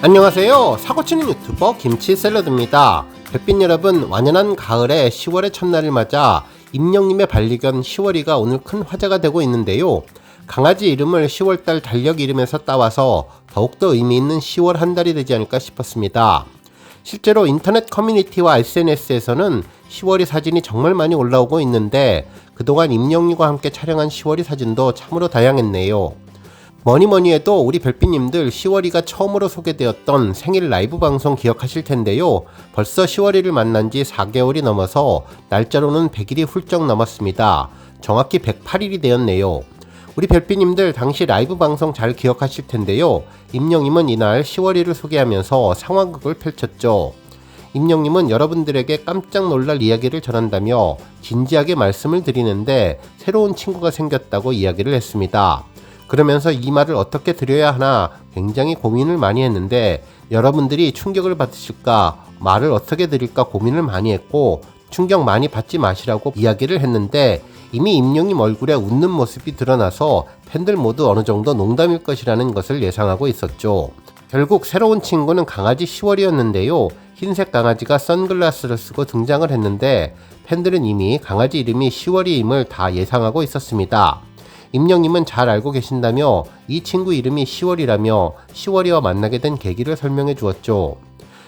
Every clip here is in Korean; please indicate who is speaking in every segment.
Speaker 1: 안녕하세요. 사고치는 유튜버 김치샐러드입니다. 별빛 여러분, 완연한 가을의 10월의 첫날을 맞아 임영님의 반려견 시월이가 오늘 큰 화제가 되고 있는데요. 강아지 이름을 10월달 달력 이름에서 따와서 더욱더 의미있는 10월 한 달이 되지 않을까 싶었습니다. 실제로 인터넷 커뮤니티와 SNS에서는 10월이 사진이 정말 많이 올라오고 있는데 그동안 임영님과 함께 촬영한 10월이 사진도 참으로 다양했네요. 뭐니뭐니 해도 우리 별빛님들 10월이가 처음으로 소개되었던 생일 라이브 방송 기억하실 텐데요. 벌써 10월이를 만난 지 4개월이 넘어서 날짜로는 100일이 훌쩍 넘었습니다. 정확히 108일이 되었네요. 우리 별빛님들 당시 라이브 방송 잘 기억하실 텐데요. 임영님은 이날 10월이를 소개하면서 상황극을 펼쳤죠. 임영님은 여러분들에게 깜짝 놀랄 이야기를 전한다며 진지하게 말씀을 드리는데 새로운 친구가 생겼다고 이야기를 했습니다. 그러면서 이 말을 어떻게 드려야 하나 굉장히 고민을 많이 했는데 여러분들이 충격을 받으실까 말을 어떻게 드릴까 고민을 많이 했고 충격 많이 받지 마시라고 이야기를 했는데 이미 임영님 얼굴에 웃는 모습이 드러나서 팬들 모두 어느 정도 농담일 것이라는 것을 예상하고 있었죠. 결국 새로운 친구는 강아지 10월이었는데요. 흰색 강아지가 선글라스를 쓰고 등장을 했는데 팬들은 이미 강아지 이름이 10월이임을 다 예상하고 있었습니다. 임영님은 잘 알고 계신다며 이 친구 이름이 10월이라며 10월이와 만나게 된 계기를 설명해 주었죠.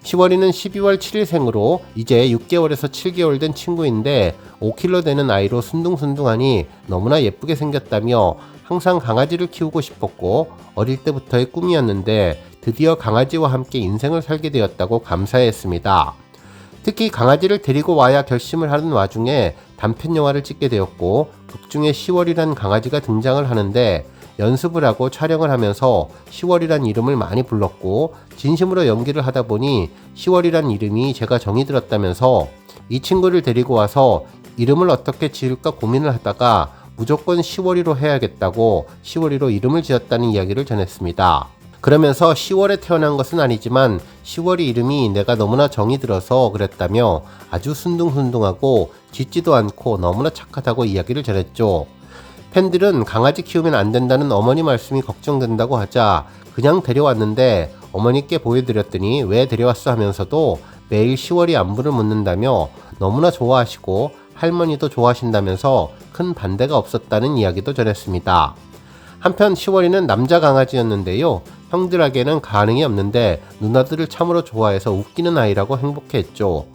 Speaker 1: 10월이는 12월 7일생으로 이제 6개월에서 7개월 된 친구인데 5kg 되는 아이로 순둥순둥하니 너무나 예쁘게 생겼다며 항상 강아지를 키우고 싶었고 어릴 때부터의 꿈이었는데 드디어 강아지와 함께 인생을 살게 되었다고 감사했습니다. 특히 강아지를 데리고 와야 결심을 하는 와중에 단편 영화를 찍게 되었고 극중에 10월이란 강아지가 등장을 하는데 연습을 하고 촬영을 하면서 10월이란 이름을 많이 불렀고 진심으로 연기를 하다 보니 10월이란 이름이 제가 정이 들었다면서 이 친구를 데리고 와서 이름을 어떻게 지을까 고민을 하다가 무조건 10월이로 해야겠다고 10월이로 이름을 지었다는 이야기를 전했습니다. 그러면서 10월에 태어난 것은 아니지만 10월이 이름이 내가 너무나 정이 들어서 그랬다며 아주 순둥순둥하고 짖지도 않고 너무나 착하다고 이야기를 전했죠. 팬들은 강아지 키우면 안 된다는 어머니 말씀이 걱정된다고 하자 그냥 데려왔는데 어머니께 보여드렸더니 왜 데려왔어 하면서도 매일 10월이 안부를 묻는다며 너무나 좋아하시고 할머니도 좋아하신다면서 큰 반대가 없었다는 이야기도 전했습니다. 한편 10월이는 남자 강아지였는데요. 형들에게는 가능이 없는데 누나들을 참으로 좋아해서 웃기는 아이라고 행복해했죠.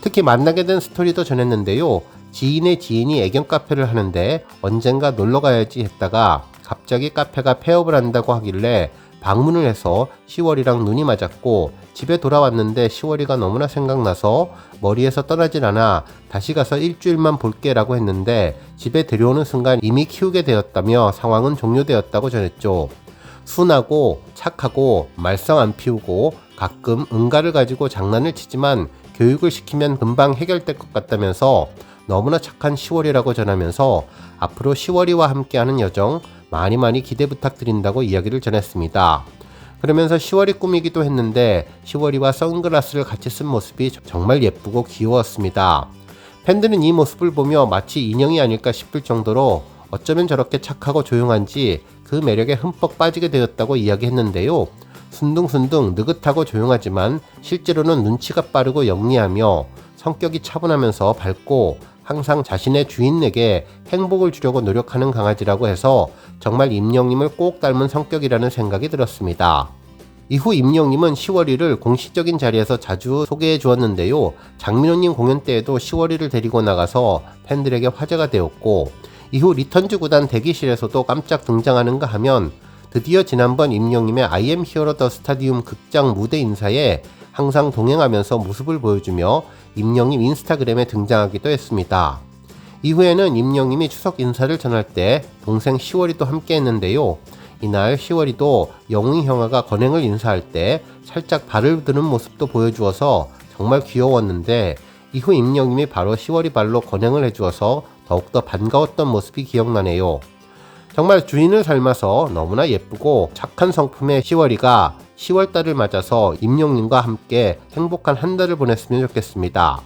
Speaker 1: 특히 만나게 된 스토리도 전했는데요. 지인의 지인이 애견 카페를 하는데 언젠가 놀러 가야지 했다가 갑자기 카페가 폐업을 한다고 하길래 방문을 해서 10월이랑 눈이 맞았고 집에 돌아왔는데 10월이가 너무나 생각나서 머리에서 떠나질 않아 다시 가서 일주일만 볼게 라고 했는데 집에 데려오는 순간 이미 키우게 되었다며 상황은 종료되었다고 전했죠. 순하고 착하고 말썽 안 피우고 가끔 응가를 가지고 장난을 치지만 교육을 시키면 금방 해결될 것 같다면서 너무나 착한 10월이라고 전하면서 앞으로 10월이와 함께하는 여정 많이 기대 부탁드린다고 이야기를 전했습니다. 그러면서 10월이 꾸미기도 했는데 10월이와 선글라스를 같이 쓴 모습이 정말 예쁘고 귀여웠습니다. 팬들은 이 모습을 보며 마치 인형이 아닐까 싶을 정도로 어쩌면 저렇게 착하고 조용한지 그 매력에 흠뻑 빠지게 되었다고 이야기했는데요. 순둥순둥 느긋하고 조용하지만 실제로는 눈치가 빠르고 영리하며 성격이 차분하면서 밝고 항상 자신의 주인에게 행복을 주려고 노력하는 강아지라고 해서 정말 임영님을 꼭 닮은 성격이라는 생각이 들었습니다. 이후 임영님은 10월이를 공식적인 자리에서 자주 소개해 주었는데요. 장민호님 공연 때에도 10월이를 데리고 나가서 팬들에게 화제가 되었고 이후 리턴즈 구단 대기실에서도 깜짝 등장하는가 하면 드디어 지난번 임영님의 I am hero the stadium 극장 무대 인사에 항상 동행하면서 모습을 보여주며 임영님 인스타그램에 등장하기도 했습니다. 이후에는 임영님이 추석 인사를 전할 때 동생 10월이도 함께 했는데요. 이날 10월이도 영웅이 형아가 건행을 인사할 때 살짝 발을 드는 모습도 보여주어서 정말 귀여웠는데 이후 임영님이 바로 10월이 발로 건행을 해주어서 더욱더 반가웠던 모습이 기억나네요. 정말 주인을 닮아서 너무나 예쁘고 착한 성품의 10월이가 10월달을 맞아서 임영님과 함께 행복한 한 달을 보냈으면 좋겠습니다.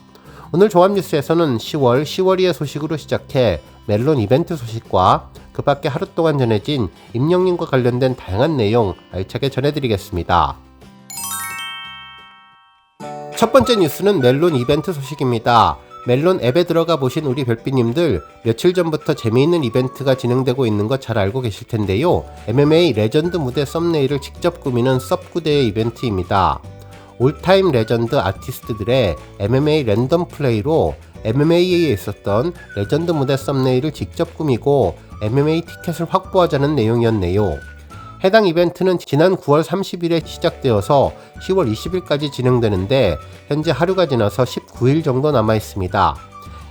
Speaker 1: 오늘 조합뉴스에서는 10월이의 소식으로 시작해 멜론 이벤트 소식과 그 밖에 하루 동안 전해진 임영님과 관련된 다양한 내용 알차게 전해드리겠습니다. 첫 번째 뉴스는 멜론 이벤트 소식입니다. 멜론 앱에 들어가 보신 우리 별빛님들, 며칠 전부터 재미있는 이벤트가 진행되고 있는 거 잘 알고 계실 텐데요. MMA 레전드 무대 썸네일을 직접 꾸미는 섭구대의 이벤트입니다. 올타임 레전드 아티스트들의 MMA 랜덤 플레이로 MMA에 있었던 레전드 무대 썸네일을 직접 꾸미고 MMA 티켓을 확보하자는 내용이었네요. 해당 이벤트는 지난 9월 30일에 시작되어서 10월 20일까지 진행되는데 현재 하루가 지나서 19일 정도 남아 있습니다.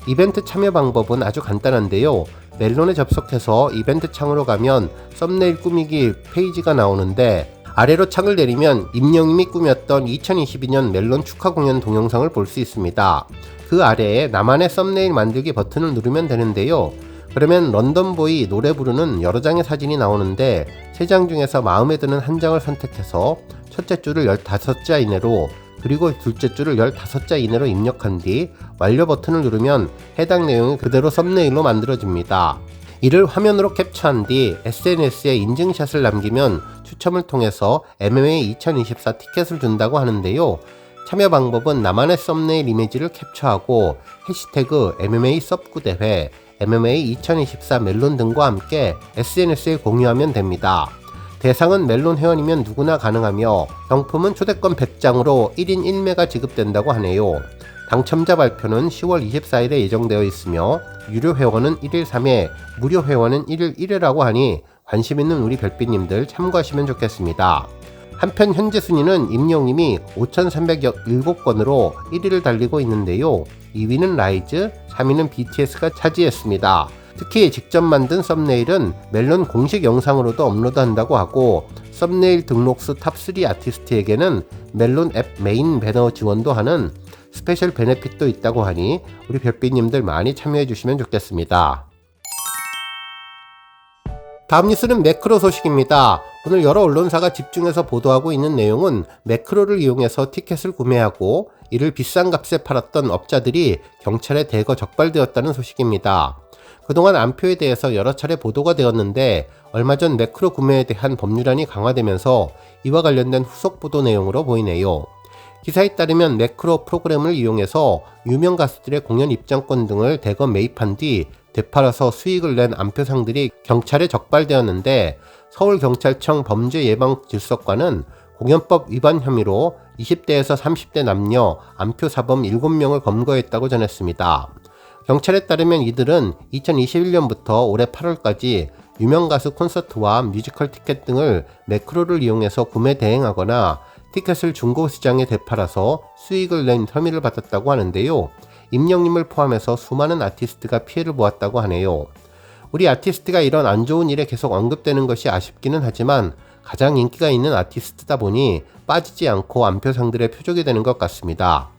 Speaker 1: 이벤트 참여 방법은 아주 간단한데요. 멜론에 접속해서 이벤트 창으로 가면 썸네일 꾸미기 페이지가 나오는데 아래로 창을 내리면 임영님이 꾸몄던 2022년 멜론 축하 공연 동영상을 볼 수 있습니다. 그 아래에 나만의 썸네일 만들기 버튼을 누르면 되는데요. 그러면 런던보이 노래 부르는 여러 장의 사진이 나오는데 3장 중에서 마음에 드는 한 장을 선택해서 첫째 줄을 15자 이내로 그리고 둘째 줄을 15자 이내로 입력한 뒤 완료 버튼을 누르면 해당 내용이 그대로 썸네일로 만들어집니다. 이를 화면으로 캡처한 뒤 SNS에 인증샷을 남기면 추첨을 통해서 MMA 2024 티켓을 준다고 하는데요. 참여 방법은 나만의 썸네일 이미지를 캡처하고 해시태그 MMA 섭구대회, MMA 2024 멜론 등과 함께 SNS에 공유하면 됩니다. 대상은 멜론 회원이면 누구나 가능하며 경품은 초대권 100장으로 1인 1매가 지급된다고 하네요. 당첨자 발표는 10월 24일에 예정되어 있으며 유료 회원은 1일 3회, 무료 회원은 1일 1회라고 하니 관심 있는 우리 별빛님들 참고하시면 좋겠습니다. 한편 현재 순위는 임영님이 5,307건으로 1위를 달리고 있는데요. 2위는 라이즈, 3위는 BTS가 차지했습니다. 특히 직접 만든 썸네일은 멜론 공식 영상으로도 업로드한다고 하고 썸네일 등록수 탑3 아티스트에게는 멜론 앱 메인 배너 지원도 하는 스페셜 베네핏도 있다고 하니 우리 별빛님들 많이 참여해 주시면 좋겠습니다. 다음 뉴스는 매크로 소식입니다. 오늘 여러 언론사가 집중해서 보도하고 있는 내용은 매크로를 이용해서 티켓을 구매하고 이를 비싼 값에 팔았던 업자들이 경찰에 대거 적발되었다는 소식입니다. 그동안 안표에 대해서 여러 차례 보도가 되었는데 얼마 전 매크로 구매에 대한 법률안이 강화되면서 이와 관련된 후속 보도 내용으로 보이네요. 기사에 따르면 매크로 프로그램을 이용해서 유명 가수들의 공연 입장권 등을 대거 매입한 뒤 되팔아서 수익을 낸 안표상들이 경찰에 적발되었는데 서울경찰청 범죄예방질서과는 공연법 위반 혐의로 20대에서 30대 남녀 안표사범 7명을 검거했다고 전했습니다. 경찰에 따르면 이들은 2021년부터 올해 8월까지 유명 가수 콘서트와 뮤지컬 티켓 등을 매크로를 이용해서 구매 대행하거나 티켓을 중고시장에 되팔아서 수익을 낸 혐의를 받았다고 하는데요. 임영님을 포함해서 수많은 아티스트가 피해를 보았다고 하네요. 우리 아티스트가 이런 안 좋은 일에 계속 언급되는 것이 아쉽기는 하지만 가장 인기가 있는 아티스트다 보니 빠지지 않고 안표상들의 표적이 되는 것 같습니다.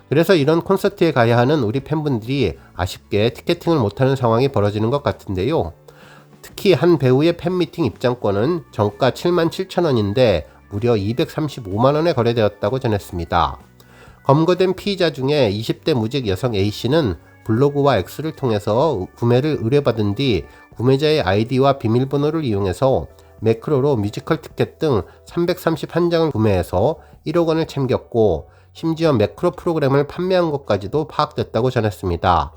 Speaker 1: 그래서 이런 콘서트에 가야 하는 우리 팬분들이 아쉽게 티켓팅을 못하는 상황이 벌어지는 것 같은데요. 특히 한 배우의 팬미팅 입장권은 정가 77,000원인데 무려 235만원에 거래되었다고 전했습니다. 검거된 피의자 중에 20대 무직 여성 A씨는 블로그와 X를 통해서 구매를 의뢰받은 뒤 구매자의 아이디와 비밀번호를 이용해서 매크로로 뮤지컬 티켓 등 331장을 구매해서 1억 원을 챙겼고 심지어 매크로 프로그램을 판매한 것까지도 파악됐다고 전했습니다.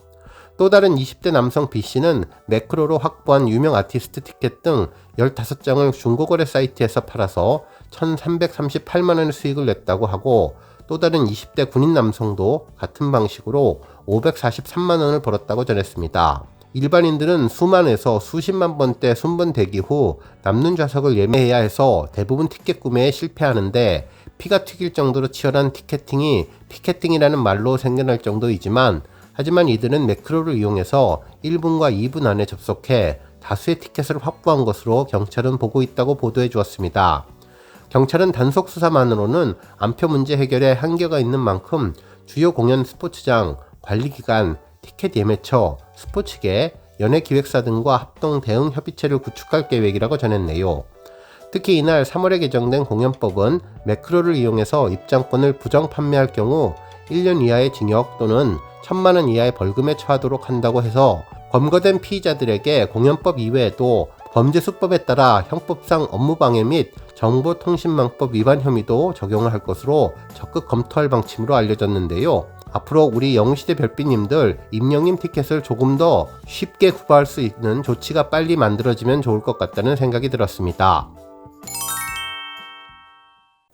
Speaker 1: 또 다른 20대 남성 B씨는 매크로로 확보한 유명 아티스트 티켓 등 15장을 중고거래 사이트에서 팔아서 1,338만원의 수익을 냈다고 하고 또 다른 20대 군인 남성도 같은 방식으로 543만원을 벌었다고 전했습니다. 일반인들은 수만에서 수십만 번대 순번 대기 후 남는 좌석을 예매해야 해서 대부분 티켓 구매에 실패하는데 피가 튀길 정도로 치열한 티켓팅이 피켓팅이라는 말로 생겨날 정도이지만 하지만 이들은 매크로를 이용해서 1분과 2분 안에 접속해 다수의 티켓을 확보한 것으로 경찰은 보고 있다고 보도해 주었습니다. 경찰은 단속 수사만으로는 안표 문제 해결에 한계가 있는 만큼 주요 공연 스포츠장, 관리기관, 티켓 예매처, 스포츠계, 연예기획사 등과 합동 대응 협의체를 구축할 계획이라고 전했네요. 특히 이날 3월에 개정된 공연법은 매크로를 이용해서 입장권을 부정 판매할 경우 1년 이하의 징역 또는 1,000만원 이하의 벌금에 처하도록 한다고 해서 검거된 피의자들에게 공연법 이외에도 범죄수법에 따라 형법상 업무방해 및 정보통신망법 위반 혐의도 적용을 할 것으로 적극 검토할 방침으로 알려졌는데요. 앞으로 우리 영웅시대 별빛님들 임영님 티켓을 조금 더 쉽게 구할 수 있는 조치가 빨리 만들어지면 좋을 것 같다는 생각이 들었습니다.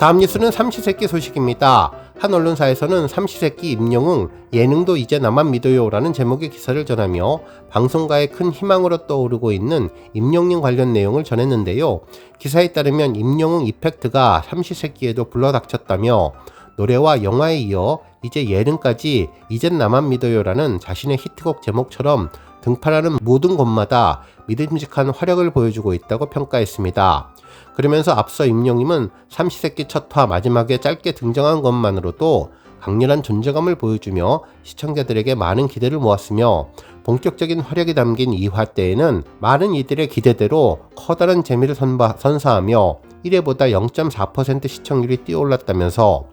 Speaker 1: 다음 뉴스는 삼시세끼 소식입니다. 한 언론사에서는 삼시세끼 임영웅 예능도 이제 나만 믿어요 라는 제목의 기사를 전하며 방송가의 큰 희망으로 떠오르고 있는 임영웅 관련 내용을 전했는데요. 기사에 따르면 임영웅 이펙트가 삼시세끼에도 불러닥쳤다며 노래와 영화에 이어 이제 예능까지 이젠 나만 믿어요 라는 자신의 히트곡 제목처럼 등판하는 모든 곳마다 믿음직한 화력을 보여주고 있다고 평가했습니다. 그러면서 앞서 임영웅은 삼시세끼 첫화 마지막에 짧게 등장한 것만으로도 강렬한 존재감을 보여주며 시청자들에게 많은 기대를 모았으며 본격적인 화력이 담긴 2화 때에는 많은 이들의 기대대로 커다란 재미를 선사하며 1회보다 0.4% 시청률이 뛰어올랐다면서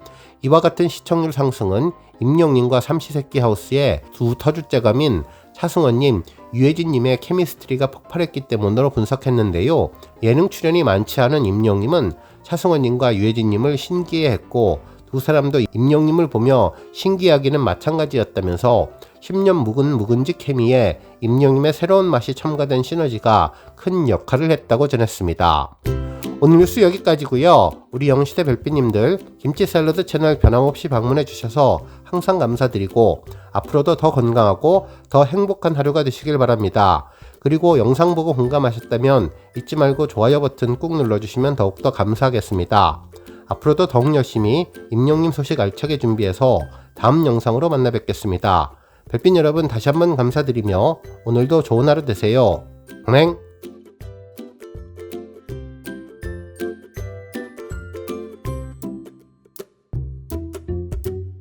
Speaker 1: 이와 같은 시청률 상승은 임영웅과 삼시세끼 하우스의 두 터줏대감인 차승원님, 유해진님의 케미스트리가 폭발했기 때문으로 분석했는데요. 예능 출연이 많지 않은 임영웅은 차승원님과 유해진님을 신기해했고 두 사람도 임영웅을 보며 신기하기는 마찬가지였다면서 10년 묵은지 케미에 임영웅의 새로운 맛이 첨가된 시너지가 큰 역할을 했다고 전했습니다. 오늘 뉴스 여기까지고요. 우리 영웅시대 별빛님들 김치샐러드 채널 변함없이 방문해 주셔서 항상 감사드리고 앞으로도 더 건강하고 더 행복한 하루가 되시길 바랍니다. 그리고 영상 보고 공감하셨다면 잊지 말고 좋아요 버튼 꾹 눌러주시면 더욱더 감사하겠습니다. 앞으로도 더욱 열심히 임영웅 소식 알차게 준비해서 다음 영상으로 만나 뵙겠습니다. 별빛 여러분 다시 한번 감사드리며 오늘도 좋은 하루 되세요. 응?